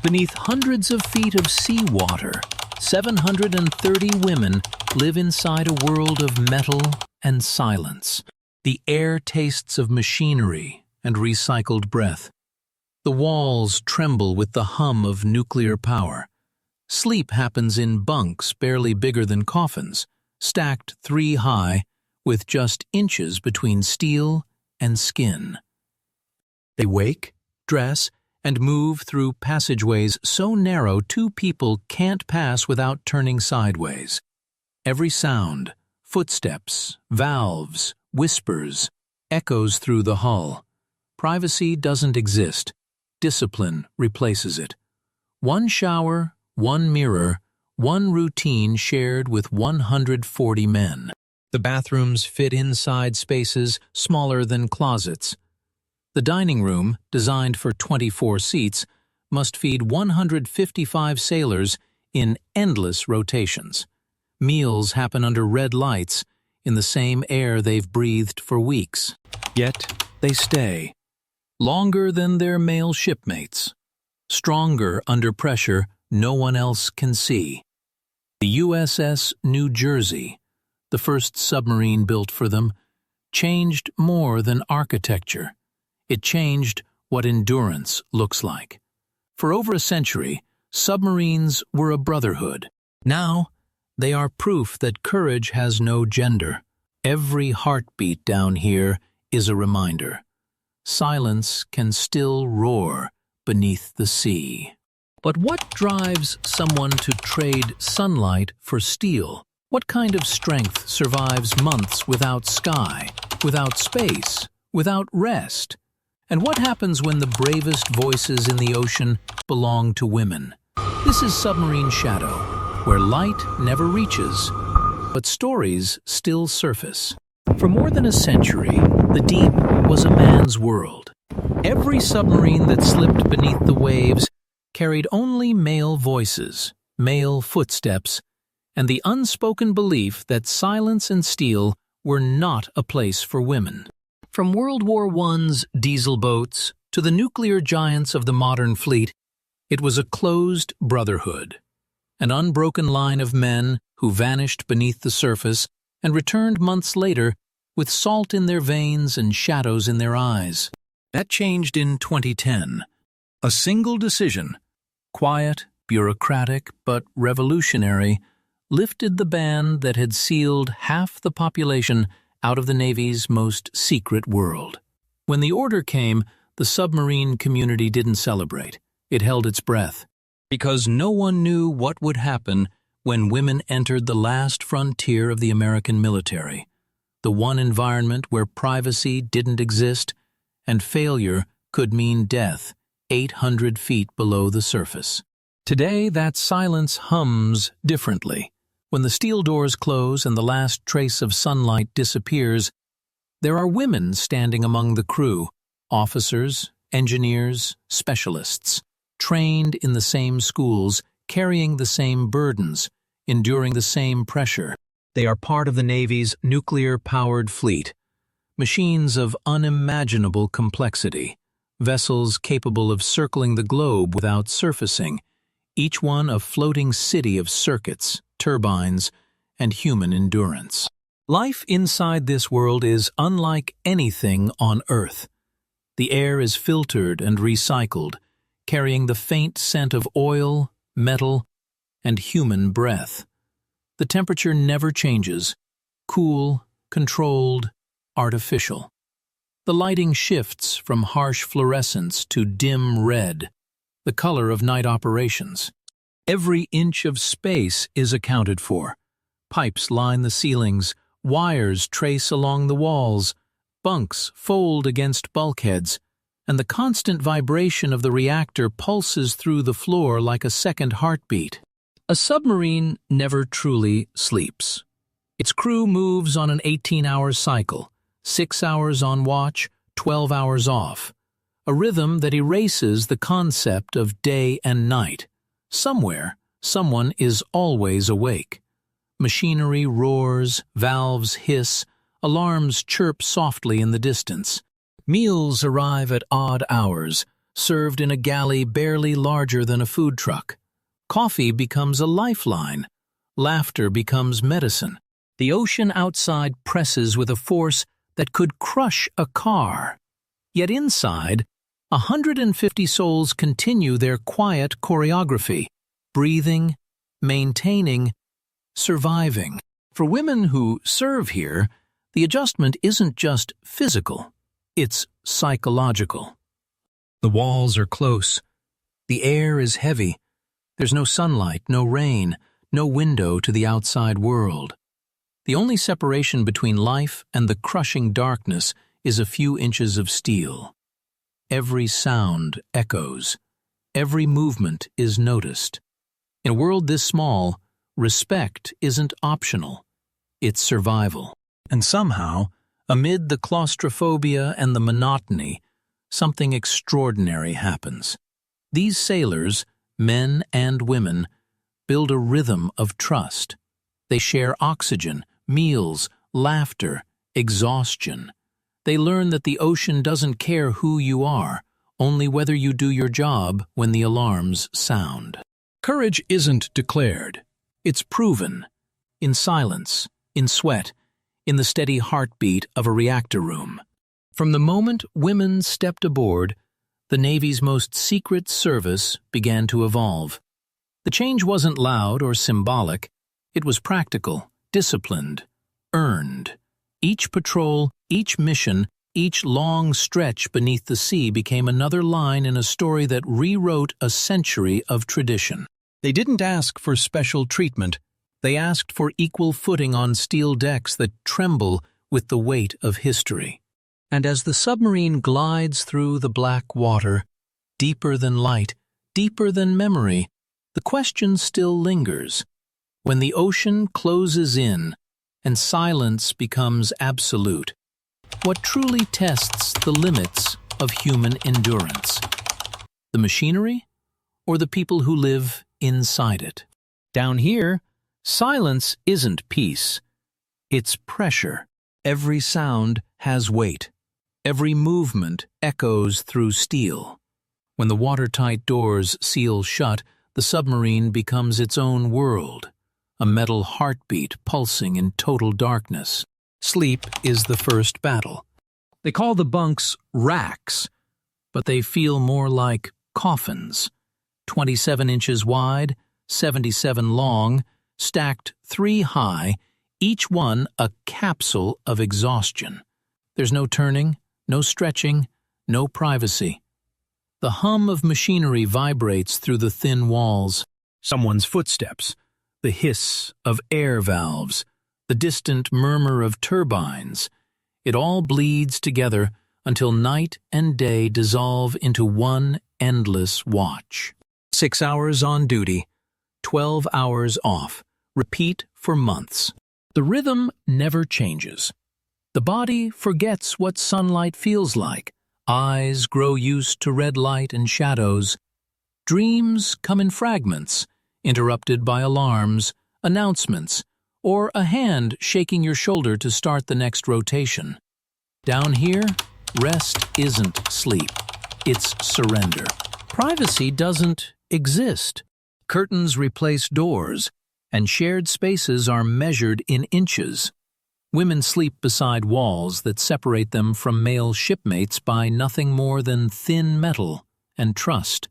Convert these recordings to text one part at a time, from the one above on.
Beneath hundreds of feet of seawater, 730 women live inside a world of metal and silence. The air tastes of machinery and recycled breath. The walls tremble with the hum of nuclear power. Sleep happens in bunks barely bigger than coffins, stacked 3 high, with just inches between steel and skin. They wake, dress, and move through passageways so narrow 2 people can't pass without turning sideways. Every sound, footsteps, valves, whispers, echoes through the hull. Privacy doesn't exist. Discipline replaces it. 1 shower, 1 mirror, 1 routine shared with 140 men. The bathrooms fit inside spaces smaller than closets. The dining room, designed for 24 seats, must feed 155 sailors in endless rotations. Meals happen under red lights, in the same air they've breathed for weeks. Yet they stay. Longer than their male shipmates. Stronger under pressure no one else can see. The U.S.S. New Jersey, the first submarine built for them, changed more than architecture. It changed what endurance looks like. For over a century, submarines were a brotherhood. Now, they are proof that courage has no gender. Every heartbeat down here is a reminder. Silence can still roar beneath the sea. But what drives someone to trade sunlight for steel? What kind of strength survives months without sky, without space, without rest? And what happens when the bravest voices in the ocean belong to women? This is Submarine Shadow, where light never reaches, but stories still surface. For more than a century, the deep was a man's world. Every submarine that slipped beneath the waves carried only male voices, male footsteps, and the unspoken belief that silence and steel were not a place for women. From World War I's diesel boats to the nuclear giants of the modern fleet, it was a closed brotherhood, an unbroken line of men who vanished beneath the surface and returned months later with salt in their veins and shadows in their eyes. That changed in 2010. A single decision, quiet, bureaucratic, but revolutionary, lifted the ban that had sealed half the population out of the Navy's most secret world. When the order came, the submarine community didn't celebrate. It held its breath, because no one knew what would happen when women entered the last frontier of the American military, the one environment where privacy didn't exist and failure could mean death 800 feet below the surface. Today, that silence hums differently. When the steel doors close and the last trace of sunlight disappears, there are women standing among the crew, officers, engineers, specialists, trained in the same schools, carrying the same burdens, enduring the same pressure. They are part of the Navy's nuclear-powered fleet, machines of unimaginable complexity, vessels capable of circling the globe without surfacing, each one a floating city of circuits, turbines, and human endurance. Life inside this world is unlike anything on Earth. The air is filtered and recycled, carrying the faint scent of oil, metal, and human breath. The temperature never changes, cool, controlled, artificial. The lighting shifts from harsh fluorescence to dim red, the color of night operations. Every inch of space is accounted for. Pipes line the ceilings, wires trace along the walls, bunks fold against bulkheads, and the constant vibration of the reactor pulses through the floor like a second heartbeat. A submarine never truly sleeps. Its crew moves on an 18-hour cycle, 6 hours on watch, 12 hours off, a rhythm that erases the concept of day and night. Somewhere, someone is always awake. Machinery roars, valves hiss, alarms chirp softly in the distance. Meals arrive at odd hours, served in a galley barely larger than a food truck. Coffee becomes a lifeline. Laughter becomes medicine. The ocean outside presses with a force that could crush a car. Yet inside, 150 souls continue their quiet choreography, breathing, maintaining, surviving. For women who serve here, the adjustment isn't just physical, it's psychological. The walls are close. The air is heavy. There's no sunlight, no rain, no window to the outside world. The only separation between life and the crushing darkness is a few inches of steel. Every sound echoes. Every movement is noticed. In a world this small, respect isn't optional. It's survival. And somehow, amid the claustrophobia and the monotony, something extraordinary happens. These sailors, men and women, build a rhythm of trust. They share oxygen, meals, laughter, exhaustion. They learn that the ocean doesn't care who you are, only whether you do your job when the alarms sound. Courage isn't declared. It's proven. In silence, in sweat, in the steady heartbeat of a reactor room. From the moment women stepped aboard, the Navy's most secret service began to evolve. The change wasn't loud or symbolic. It was practical, disciplined, earned. Each patrol, each mission, each long stretch beneath the sea became another line in a story that rewrote a century of tradition. They didn't ask for special treatment. They asked for equal footing on steel decks that tremble with the weight of history. And as the submarine glides through the black water, deeper than light, deeper than memory, the question still lingers. When the ocean closes in and silence becomes absolute, what truly tests the limits of human endurance? The machinery or the people who live inside it? Down here, silence isn't peace. It's pressure. Every sound has weight. Every movement echoes through steel. When the watertight doors seal shut, the submarine becomes its own world, a metal heartbeat pulsing in total darkness. Sleep is the first battle. They call the bunks racks, but they feel more like coffins. 27 inches wide, 77 long, stacked 3 high, each one a capsule of exhaustion. There's no turning, no stretching, no privacy. The hum of machinery vibrates through the thin walls. Someone's footsteps, the hiss of air valves, the distant murmur of turbines. It all bleeds together until night and day dissolve into one endless watch. 6 hours on duty, 12 hours off. Repeat for months. The rhythm never changes. The body forgets what sunlight feels like. Eyes grow used to red light and shadows. Dreams come in fragments, interrupted by alarms, announcements, or a hand shaking your shoulder to start the next rotation. Down here, rest isn't sleep. It's surrender. Privacy doesn't exist. Curtains replace doors, and shared spaces are measured in inches. Women sleep beside walls that separate them from male shipmates by nothing more than thin metal and trust.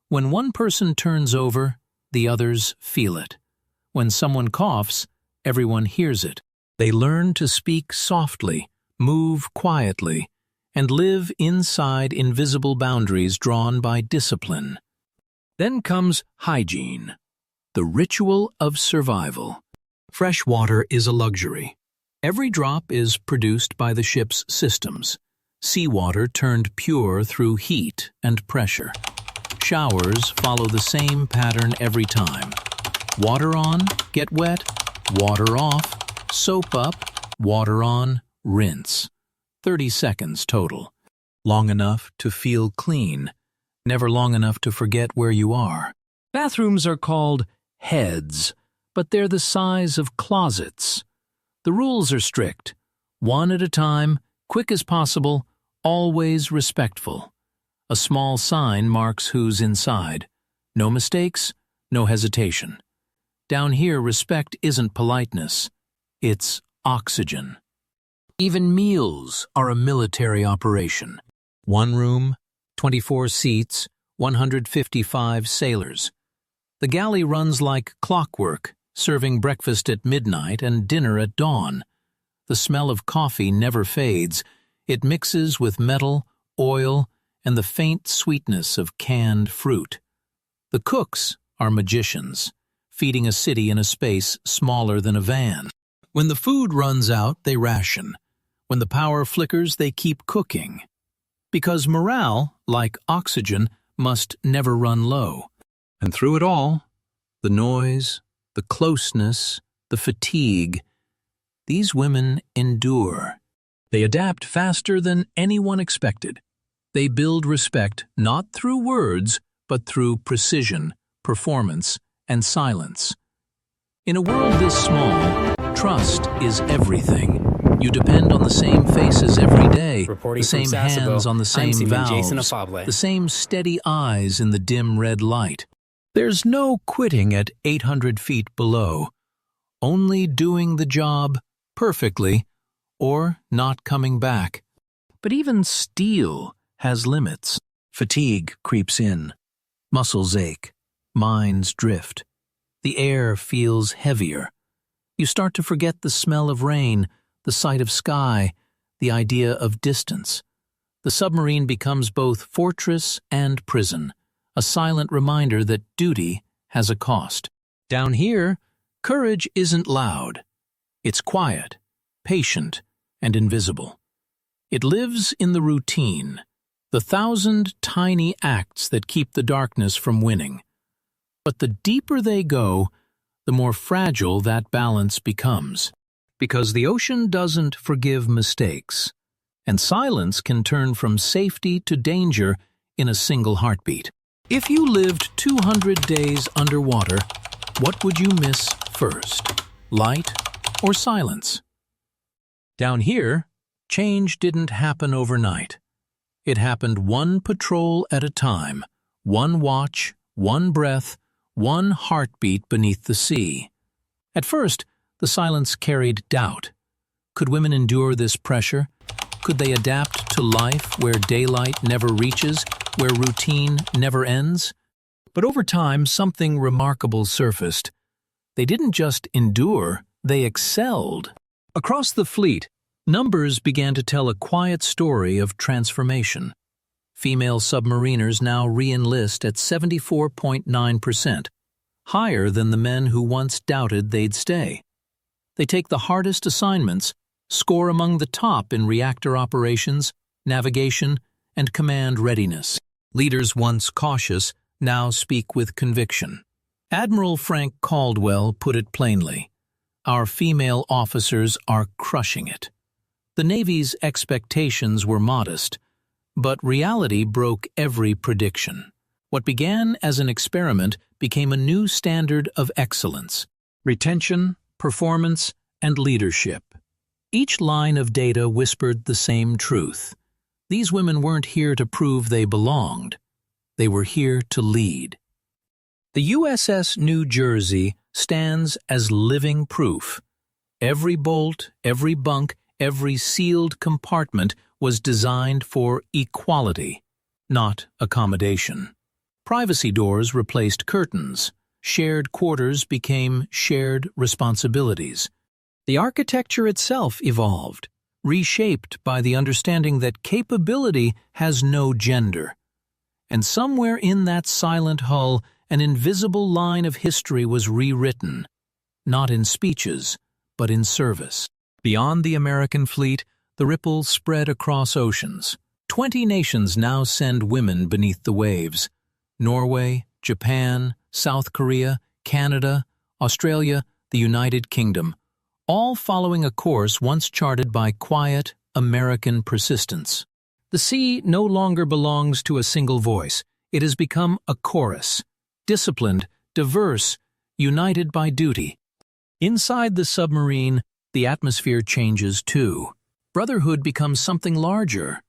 When one person turns over, the others feel it. When someone coughs, everyone hears it. They learn to speak softly, move quietly, and live inside invisible boundaries drawn by discipline. Then comes hygiene, the ritual of survival. Fresh water is a luxury. Every drop is produced by the ship's systems, seawater turned pure through heat and pressure. Showers follow the same pattern every time. Water on, get wet, water off, soap up, water on, rinse. 30 seconds total. Long enough to feel clean, never long enough to forget where you are. Bathrooms are called heads, but they're the size of closets. The rules are strict. One at a time, quick as possible, always respectful. A small sign marks who's inside. No mistakes, no hesitation. Down here, respect isn't politeness. It's oxygen. Even meals are a military operation. One room, 24 seats, 155 sailors. The galley runs like clockwork, serving breakfast at midnight and dinner at dawn. The smell of coffee never fades. It mixes with metal, oil, and the faint sweetness of canned fruit. The cooks are magicians, feeding a city in a space smaller than a van. When the food runs out, they ration. When the power flickers, they keep cooking. Because morale, like oxygen, must never run low. And through it all, the noise, the closeness, the fatigue, these women endure. They adapt faster than anyone expected. They build respect not through words, but through precision, performance, and silence. In a world this small, trust is everything. You depend on the same faces every day, the same hands on the same valves, the same steady eyes in the dim red light. There's no quitting at 800 feet below, only doing the job perfectly or not coming back. But even steel has limits. Fatigue creeps in. Muscles ache. Minds drift. The air feels heavier. You start to forget the smell of rain, the sight of sky, the idea of distance. The submarine becomes both fortress and prison, a silent reminder that duty has a cost. Down here, courage isn't loud. It's quiet, patient, and invisible. It lives in the routine, the 1,000 tiny acts that keep the darkness from winning. But the deeper they go, the more fragile that balance becomes. Because the ocean doesn't forgive mistakes, and silence can turn from safety to danger in a single heartbeat. If you lived 200 days underwater, what would you miss first? Light or silence? Down here, change didn't happen overnight. It happened one patrol at a time, one watch, one breath, one heartbeat beneath the sea. At first, the silence carried doubt. Could women endure this pressure? Could they adapt to life where daylight never reaches, where routine never ends? But over time, something remarkable surfaced. They didn't just endure, they excelled. Across the fleet, numbers began to tell a quiet story of transformation. Female submariners now re-enlist at 74.9%, higher than the men who once doubted they'd stay. They take the hardest assignments, score among the top in reactor operations, navigation, and command readiness. Leaders once cautious now speak with conviction. Admiral Frank Caldwell put it plainly, "Our female officers are crushing it." The Navy's expectations were modest, but reality broke every prediction. What began as an experiment became a new standard of excellence. Retention, performance, and leadership. Each line of data whispered the same truth. These women weren't here to prove they belonged. They were here to lead. The USS New Jersey stands as living proof. Every bolt, every bunk, every sealed compartment was designed for equality, not accommodation. Privacy doors replaced curtains. Shared quarters became shared responsibilities. The architecture itself evolved, reshaped by the understanding that capability has no gender. And somewhere in that silent hull, an invisible line of history was rewritten, not in speeches, but in service. Beyond the American fleet, the ripples spread across oceans. 20 nations now send women beneath the waves. Norway, Japan, South Korea, Canada, Australia, the United Kingdom, all following a course once charted by quiet, American persistence. The sea no longer belongs to a single voice. It has become a chorus, disciplined, diverse, united by duty. Inside the submarine, the atmosphere changes too. Brotherhood becomes something larger,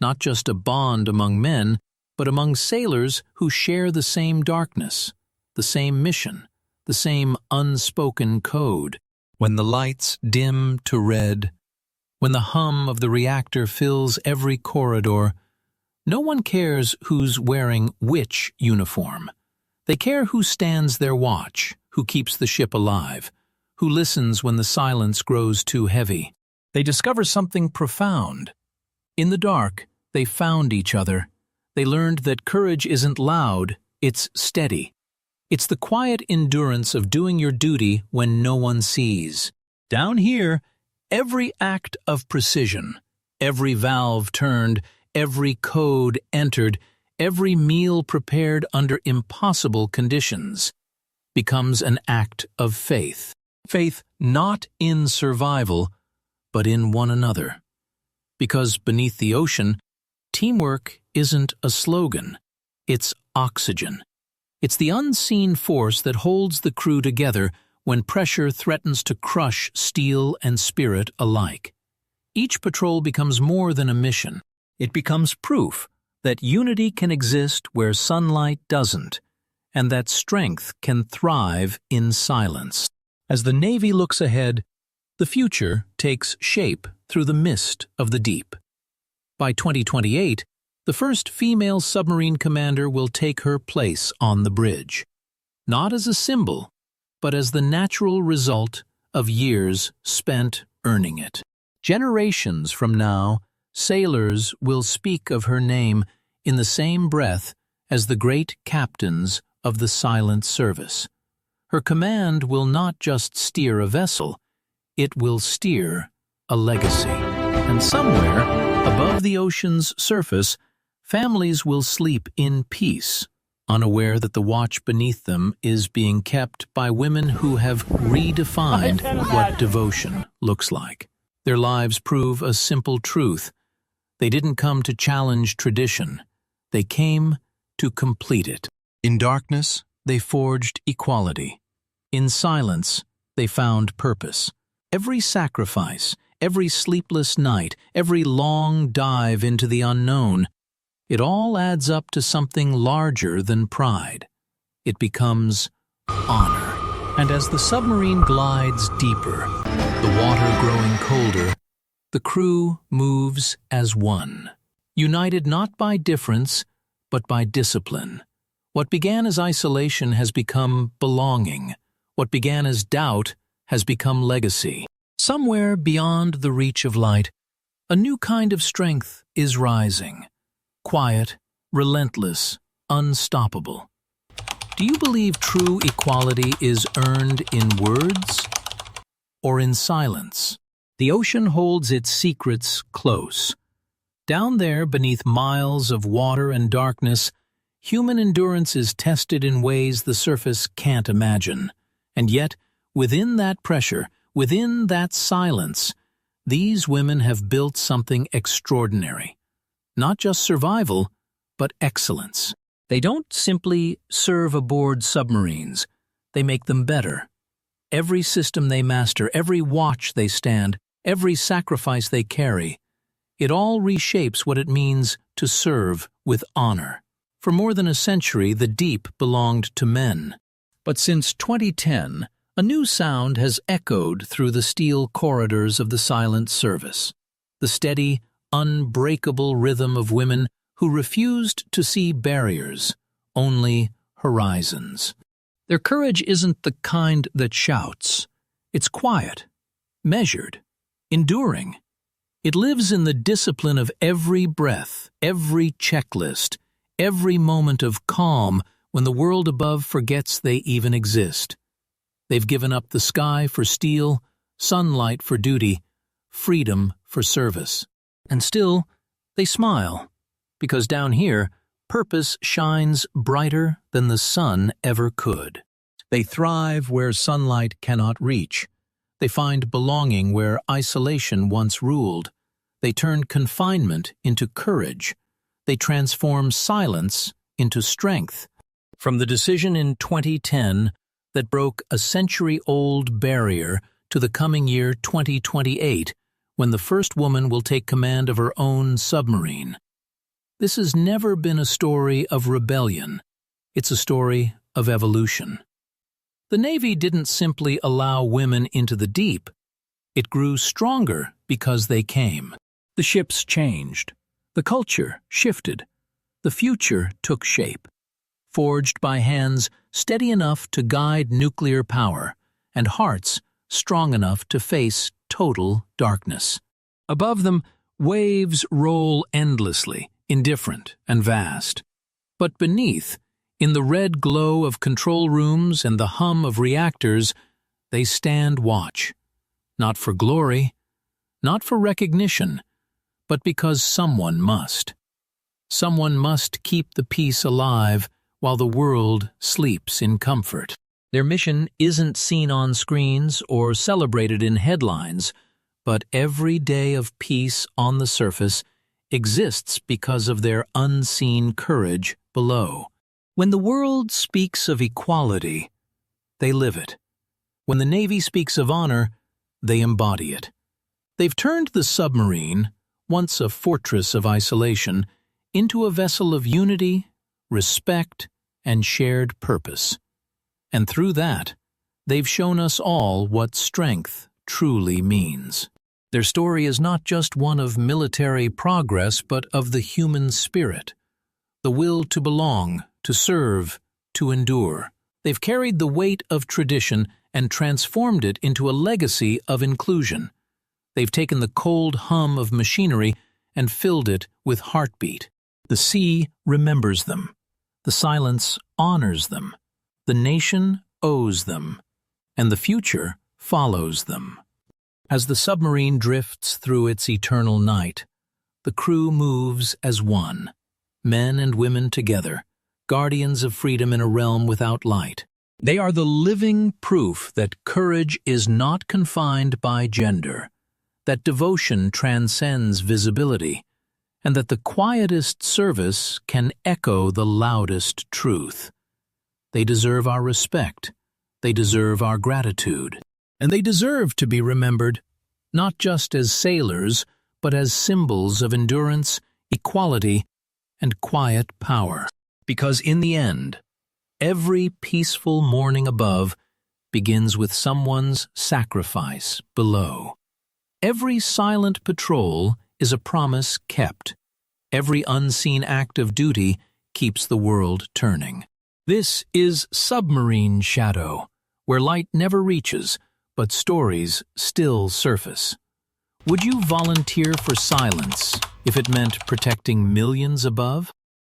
not just a bond among men, but among sailors who share the same darkness, the same mission, the same unspoken code. When the lights dim to red, when the hum of the reactor fills every corridor, no one cares who's wearing which uniform. They care who stands their watch, who keeps the ship alive, who listens when the silence grows too heavy. They discover something profound. In the dark, they found each other. They learned that courage isn't loud, it's steady. It's the quiet endurance of doing your duty when no one sees. Down here, every act of precision, every valve turned, every code entered, every meal prepared under impossible conditions becomes an act of faith. Faith not in survival, but in one another. Because beneath the ocean, teamwork isn't a slogan, it's oxygen. It's the unseen force that holds the crew together when pressure threatens to crush steel and spirit alike. Each patrol becomes more than a mission. It becomes proof that unity can exist where sunlight doesn't, and that strength can thrive in silence. As the Navy looks ahead, the future takes shape through the mist of the deep. By 2028, the first female submarine commander will take her place on the bridge, not as a symbol, but as the natural result of years spent earning it. Generations from now, sailors will speak of her name in the same breath as the great captains of the silent service. Her command will not just steer a vessel, it will steer a legacy. And somewhere, above the ocean's surface, families will sleep in peace, unaware that the watch beneath them is being kept by women who have redefined what devotion looks like. Their lives prove a simple truth. They didn't come to challenge tradition. They came to complete it. In darkness, they forged equality. In silence, they found purpose. Every sacrifice, every sleepless night, every long dive into the unknown, it all adds up to something larger than pride. It becomes honor. And as the submarine glides deeper, the water growing colder, the crew moves as one, united not by difference, but by discipline. What began as isolation has become belonging. What began as doubt has become legacy. Somewhere beyond the reach of light, a new kind of strength is rising. Quiet, relentless, unstoppable. Do you believe true equality is earned in words or in silence? The ocean holds its secrets close. Down there, beneath miles of water and darkness, human endurance is tested in ways the surface can't imagine. And yet, within that pressure, within that silence, these women have built something extraordinary. Not just survival, but excellence. They don't simply serve aboard submarines. They make them better. Every system they master, every watch they stand, every sacrifice they carry, it all reshapes what it means to serve with honor. For more than a century, the deep belonged to men. But since 2010, a new sound has echoed through the steel corridors of the silent service. The steady, unbreakable rhythm of women who refused to see barriers, only horizons. Their courage isn't the kind that shouts. It's quiet, measured, enduring. It lives in the discipline of every breath, every checklist, every moment of calm when the world above forgets they even exist. They've given up the sky for steel, sunlight for duty, freedom for service. And still, they smile, because down here, purpose shines brighter than the sun ever could. They thrive where sunlight cannot reach. They find belonging where isolation once ruled. They turn confinement into courage. They transform silence into strength. From the decision in 2010 that broke a century-old barrier to the coming year 2028, when the first woman will take command of her own submarine, This has never been a story of rebellion. It's a story of evolution. The Navy didn't simply allow women into the deep. It grew stronger because they came. The ships changed. The culture shifted. The future took shape, forged by hands steady enough to guide nuclear power and hearts strong enough to face total darkness. Above them, waves roll endlessly, indifferent and vast. But beneath, in the red glow of control rooms and the hum of reactors, they stand watch. Not for glory, not for recognition, but because someone must. Someone must keep the peace alive while the world sleeps in comfort. Their mission isn't seen on screens or celebrated in headlines, but every day of peace on the surface exists because of their unseen courage below. When the world speaks of equality, they live it. When the Navy speaks of honor, they embody it. They've turned the submarine, once a fortress of isolation, into a vessel of unity, respect, and shared purpose. And through that, they've shown us all what strength truly means. Their story is not just one of military progress, but of the human spirit, the will to belong, to serve, to endure. They've carried the weight of tradition and transformed it into a legacy of inclusion. They've taken the cold hum of machinery and filled it with heartbeat. The sea remembers them. The silence honors them. The nation owes them. And the future follows them. As the submarine drifts through its eternal night, the crew moves as one, men and women together, guardians of freedom in a realm without light. They are the living proof that courage is not confined by gender, that devotion transcends visibility, and that the quietest service can echo the loudest truth. They deserve our respect, they deserve our gratitude, and they deserve to be remembered, not just as sailors, but as symbols of endurance, equality, and quiet power. Because in the end, every peaceful morning above begins with someone's sacrifice below. Every silent patrol is a promise kept. Every unseen act of duty keeps the world turning. This is Submarine Shadow, where light never reaches, but stories still surface. Would you volunteer for silence if it meant protecting millions above?